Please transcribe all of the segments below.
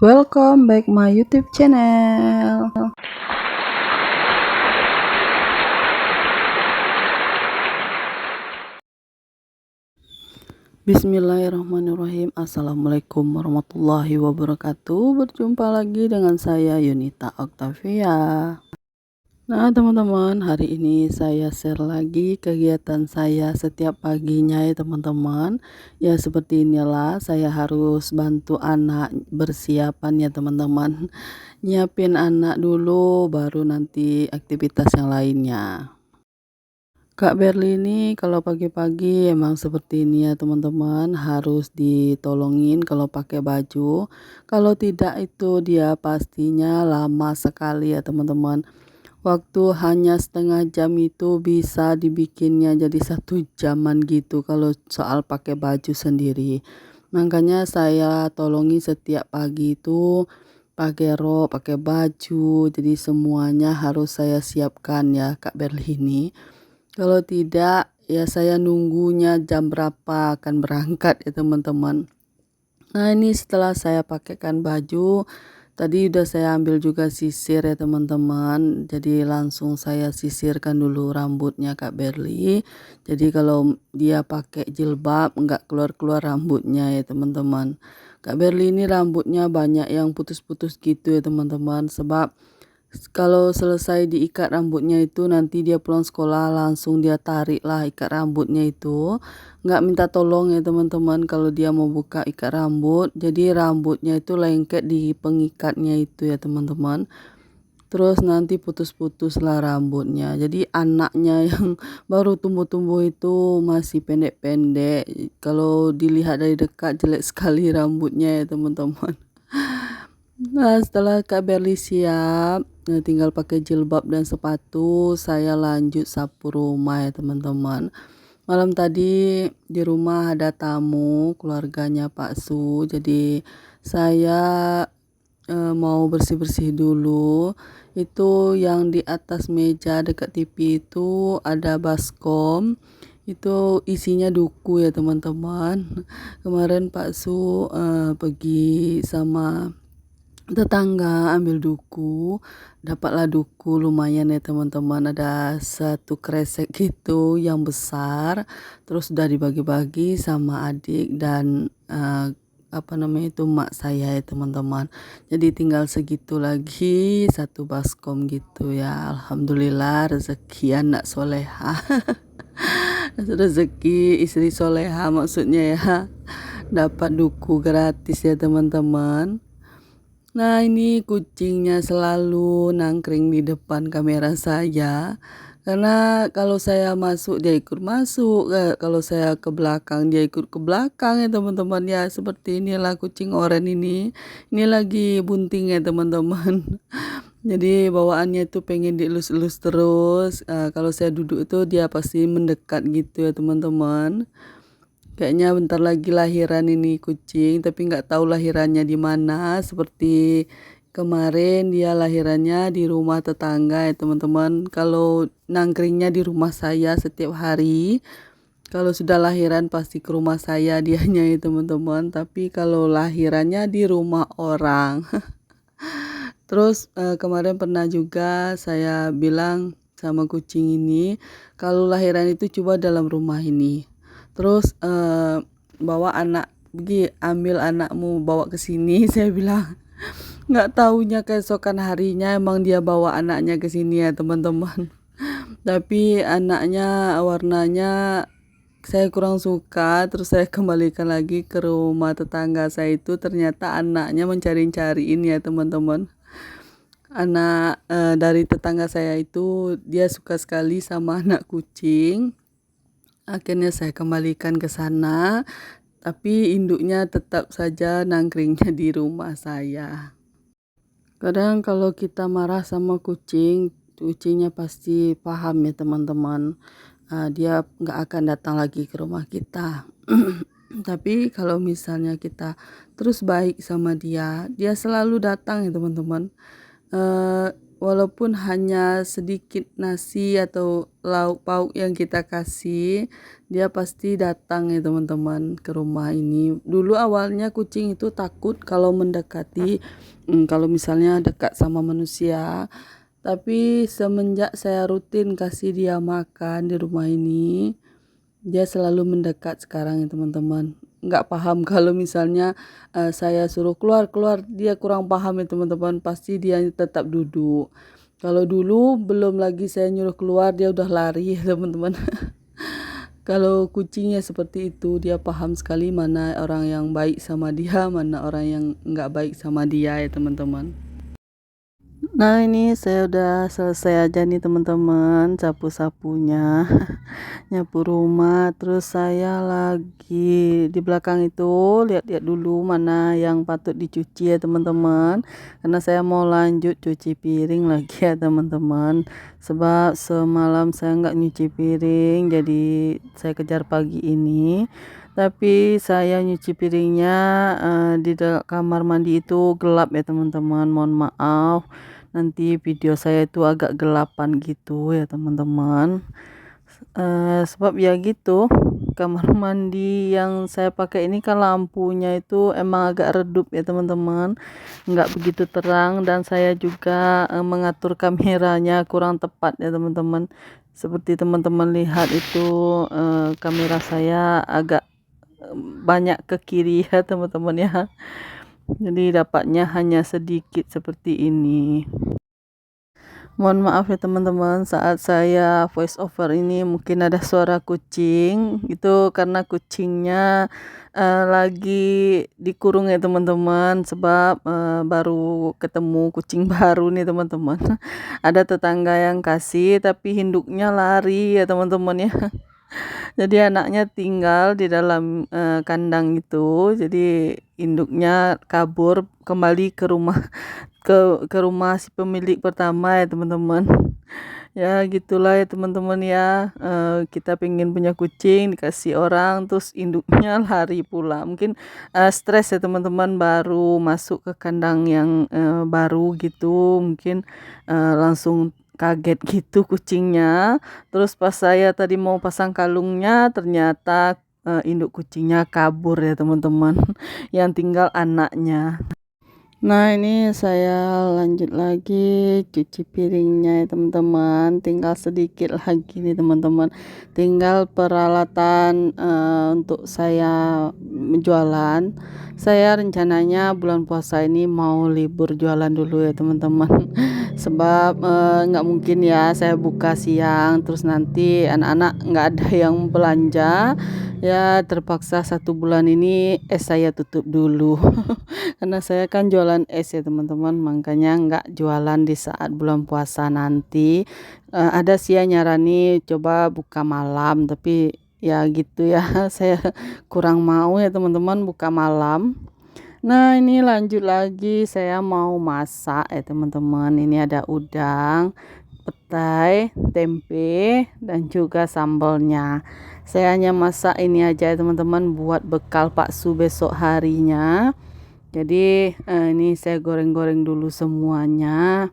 Welcome back my YouTube channel. Bismillahirrahmanirrahim. Assalamualaikum warahmatullahi wabarakatuh. Berjumpa lagi dengan saya Yunita Octavia. Nah teman-teman, hari ini saya share lagi kegiatan saya setiap paginya ya teman-teman. Ya seperti inilah, saya harus bantu anak bersiapan ya teman-teman. Nyiapin anak dulu baru nanti aktivitas yang lainnya. Kak Berli ini kalau pagi-pagi emang seperti ini ya teman-teman, harus ditolongin kalau pakai baju. Kalau tidak itu dia pastinya lama sekali ya teman-teman. Waktu hanya setengah jam itu bisa dibikinnya jadi 1 jaman gitu kalau soal pakai baju sendiri. Makanya saya tolongi setiap pagi itu pakai rok, pakai baju, jadi semuanya harus saya siapkan ya Kak Berli ini. Kalau tidak, ya saya nunggunya jam berapa akan berangkat ya teman-teman. Nah ini setelah saya pakaikan baju, tadi udah saya ambil juga sisir ya teman-teman. Jadi langsung saya sisirkan dulu rambutnya Kak Berli. Jadi kalau dia pakai jilbab nggak keluar-keluar rambutnya ya teman-teman. Kak Berli ini rambutnya banyak yang putus-putus gitu ya teman-teman. Sebab kalau selesai diikat rambutnya itu nanti dia pulang sekolah langsung dia tarik lah ikat rambutnya itu. Nggak minta tolong ya teman-teman kalau dia mau buka ikat rambut. Jadi rambutnya itu lengket di pengikatnya itu ya teman-teman. Terus nanti putus-putus lah rambutnya. Jadi anaknya yang baru tumbuh-tumbuh itu masih pendek-pendek. Kalau dilihat dari dekat jelek sekali rambutnya ya teman-teman. Nah, setelah Kak Berli siap, tinggal pakai jilbab dan sepatu, saya lanjut sapu rumah ya teman-teman. Malam tadi di rumah ada tamu keluarganya Pak Su, jadi saya mau bersih-bersih dulu. Itu yang di atas meja dekat TV itu ada baskom. Itu isinya duku ya teman-teman. Kemarin Pak Su pergi sama tetangga ambil duku, dapatlah duku lumayan ya teman-teman, ada 1 kresek gitu yang besar, terus udah dibagi-bagi sama adik dan apa namanya itu mak saya ya teman-teman. Jadi tinggal segitu lagi 1 baskom gitu ya. Alhamdulillah rezeki anak soleha. Rezeki istri soleha maksudnya ya, dapat duku gratis ya teman-teman. Nah ini kucingnya selalu nangkring di depan kamera saya. Karena kalau saya masuk dia ikut masuk, kalau saya ke belakang dia ikut ke belakang ya teman-teman ya. Seperti inilah kucing oranye ini. Ini lagi bunting ya teman-teman. Jadi bawaannya itu pengen dielus-elus terus. Kalau saya duduk itu dia pasti mendekat gitu ya teman-teman. Kayaknya bentar lagi lahiran ini kucing, tapi nggak tahu lahirannya di mana. Seperti kemarin dia lahirannya di rumah tetangga ya teman-teman. Kalau nangkringnya di rumah saya setiap hari. Kalau sudah lahiran pasti ke rumah saya dianya ya teman-teman. Tapi kalau lahirannya di rumah orang. Terus kemarin pernah juga saya bilang sama kucing ini, kalau lahiran itu coba dalam rumah ini. Terus bawa anak, pergi ambil anakmu bawa ke sini. Saya bilang nggak taunya keesokan harinya emang dia bawa anaknya ke sini ya teman-teman. Tapi anaknya warnanya saya kurang suka, terus saya kembalikan lagi ke rumah tetangga saya itu, ternyata anaknya mencari-cariin ya teman-teman. Anak dari tetangga saya itu dia suka sekali sama anak kucing. Akhirnya saya kembalikan ke sana, tapi induknya tetap saja nangkringnya di rumah saya. Kadang kalau kita marah sama kucing, kucingnya pasti paham ya teman-teman. Dia nggak akan datang lagi ke rumah kita. Tapi kalau misalnya kita terus baik sama dia, dia selalu datang ya teman-teman. walaupun hanya sedikit nasi atau lauk pauk yang kita kasih, dia pasti datang ya teman-teman ke rumah ini. Dulu awalnya kucing itu takut kalau mendekati, kalau misalnya dekat sama manusia. Tapi semenjak saya rutin kasih dia makan di rumah ini, dia selalu mendekat sekarang ya teman-teman. Nggak paham kalau misalnya saya suruh keluar-keluar, dia kurang paham ya teman-teman. Pasti dia tetap duduk. Kalau dulu belum lagi saya nyuruh keluar, dia udah lari ya teman-teman. Kalau kucingnya seperti itu, dia paham sekali mana orang yang baik sama dia, mana orang yang nggak baik sama dia ya teman-teman. Nah ini saya udah selesai aja nih teman-teman sapu-sapunya nyapu rumah. Terus saya lagi di belakang itu lihat-lihat dulu mana yang patut dicuci ya teman-teman, karena saya mau lanjut cuci piring lagi ya teman-teman, sebab semalam saya nggak nyuci piring jadi saya kejar pagi ini. Tapi saya nyuci piringnya di kamar mandi itu gelap ya teman-teman, mohon maaf nanti video saya itu agak gelapan gitu ya teman-teman. Sebab ya gitu, kamar mandi yang saya pakai ini kan lampunya itu emang agak redup ya teman-teman, nggak begitu terang, dan saya juga mengatur kameranya kurang tepat ya teman-teman. Seperti teman-teman lihat itu kamera saya agak banyak ke kiri ya teman-teman ya, jadi dapatnya hanya sedikit seperti ini. Mohon maaf ya teman-teman, saat saya voice over ini mungkin ada suara kucing, itu karena kucingnya lagi dikurung ya teman-teman, sebab baru ketemu kucing baru nih teman-teman. Ada tetangga yang kasih tapi induknya lari ya teman-teman ya. Jadi anaknya tinggal di dalam kandang itu, jadi induknya kabur kembali ke rumah ke rumah si pemilik pertama ya teman-teman. Ya gitulah ya teman-teman ya, kita pengen punya kucing dikasih orang terus induknya lari pula. Mungkin stres ya teman-teman, baru masuk ke kandang yang baru gitu, mungkin langsung kaget gitu kucingnya. Terus pas saya tadi mau pasang kalungnya, ternyata induk kucingnya kabur ya teman-teman. Yang tinggal anaknya. Nah ini saya lanjut lagi cuci piringnya ya teman-teman, tinggal sedikit lagi nih teman-teman, tinggal peralatan untuk saya menjualan. Saya rencananya bulan puasa ini mau libur jualan dulu ya teman-teman. Sebab nggak mungkin ya saya buka siang terus nanti anak-anak nggak ada yang belanja ya, terpaksa 1 bulan ini saya tutup dulu. Karena saya kan jualan es ya teman-teman, makanya nggak jualan di saat bulan puasa nanti. Ada sih yang nyarani coba buka malam, tapi ya gitu ya, saya kurang mau ya teman-teman buka malam. Nah ini lanjut lagi, saya mau masak ya teman-teman. Ini ada udang, petai, tempe, dan juga sambalnya. Saya hanya masak ini aja ya teman-teman, buat bekal bakso besok harinya. Jadi ini saya goreng-goreng dulu semuanya.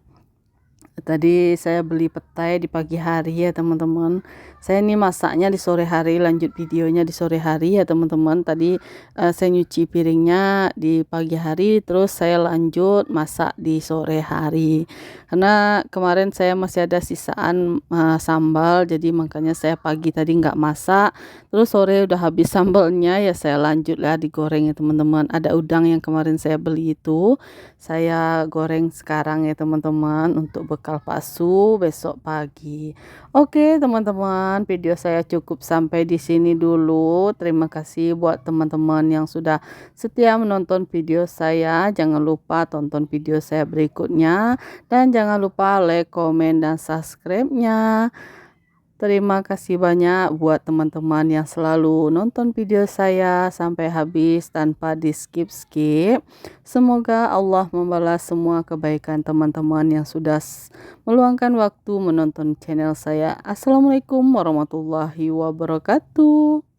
Tadi saya beli petai di pagi hari ya teman-teman. Saya ini masaknya di sore hari, lanjut videonya di sore hari ya teman-teman. Tadi saya nyuci piringnya di pagi hari, terus saya lanjut masak di sore hari. Karena kemarin saya masih ada sisaan sambal, jadi makanya saya pagi tadi nggak masak. Terus sore udah habis sambalnya ya saya lanjut lah digoreng ya teman-teman. Ada udang yang kemarin saya beli itu, saya goreng sekarang ya teman-teman untuk bekal bakso besok pagi. Oke teman-teman, video saya cukup sampai di sini dulu. Terima kasih buat teman-teman yang sudah setia menonton video saya. Jangan lupa tonton video saya berikutnya, dan jangan lupa like, komen, dan subscribe-nya. Terima kasih banyak buat teman-teman yang selalu nonton video saya sampai habis tanpa di skip-skip. Semoga Allah membalas semua kebaikan teman-teman yang sudah meluangkan waktu menonton channel saya. Assalamualaikum warahmatullahi wabarakatuh.